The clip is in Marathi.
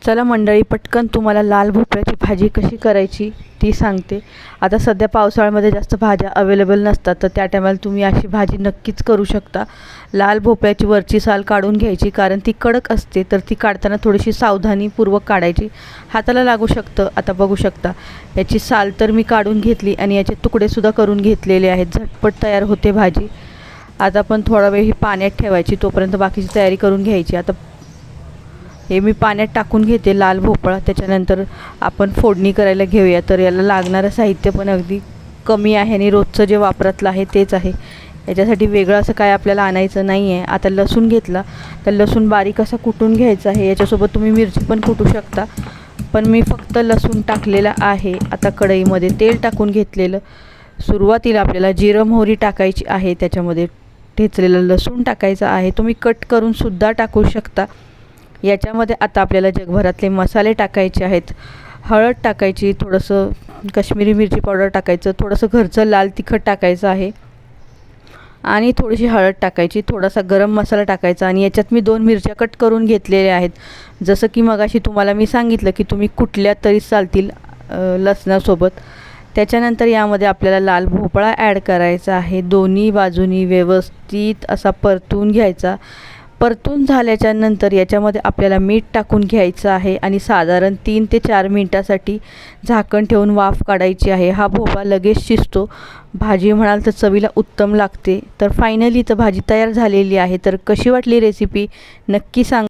चला मंडळी, पटकन तुम्हाला लाल भोपळ्याची भाजी कशी करायची ती सांगते। आता सध्या पावसाळ्यामध्ये जास्त भाज्या अवेलेबल नसतात, तर त्या टायमाला तुम्ही अशी भाजी नक्कीच करू शकता। लाल भोपळ्याची वरची साल काढून घ्यायची, कारण ती कडक असते, तर ती काढताना थोडीशी सावधानीपूर्वक काढायची, हाताला लागू शकतं। आता बघू शकता याची साल तर मी काढून घेतली आणि याचे तुकडेसुद्धा करून घेतलेले आहेत। झटपट तयार होते भाजी। आता आपण थोडा वेळ ही पाण्यात ठेवायची, तोपर्यंत बाकीची तयारी करून घ्यायची। आता हे मी पाण्यात टाकून घेते लाल भोपळा, त्याच्यानंतर आपण फोडणी करायला घेऊया। तर याला लागणारं साहित्य पण अगदी कमी आहे आणि रोजचं जे वापरातलं आहे तेच आहे, याच्यासाठी वेगळं असं काय आपल्याला आणायचं नाही आहे। आता लसूण घेतला, तर लसूण बारीक असा कुटून घ्यायचा आहे, याच्यासोबत तुम्ही मिरची पण कुटू शकता, पण मी फक्त लसूण टाकलेला आहे। आता कढईमध्ये तेल टाकून घेतलेलं, सुरुवातीला आपल्याला जिरं मोहरी टाकायची आहे, त्याच्यामध्ये ठेचलेलं लसूण टाकायचं आहे, तुम्ही कट करून सुद्धा टाकू शकता। याच्यामध्ये आता आपल्याला जगभरातले मसाले टाकायचे आहेत। हळद टाकायची, थोडंसं काश्मीरी मिरची पावडर टाकायचं, थोडंसं घरचं लाल तिखट टाकायचं आहे आणि थोडीशी हळद टाकायची, थोडासा गरम मसाला टाकायचा आणि याच्यात मी 2 मिरच्या कट करून घेतलेल्या आहेत। जसं की मगाशी तुम्हाला मी सांगितलं की तुम्ही कुठल्या तरी चालतील लसणासोबत। त्याच्यानंतर यामध्ये आपल्याला लाल भोपळा ॲड करायचा आहे, दोन्ही बाजूनी व्यवस्थित असा परतून घ्यायचा। परतून झाल्याच्या नंतर याच्यामध्ये आपल्याला मीठ टाकून घ्यायचं आहे आणि साधारण 3 ते 4 मिनिटासाठी झाकण ठेवून वाफ काढायची आहे। हा भोपळा लगेच शिजतो, भाजी म्हणाल तर चवीला उत्तम लागते। तर फायनली तर भाजी तयार झालेली आहे। तर कशी वाटली रेसिपी नक्की सांगा।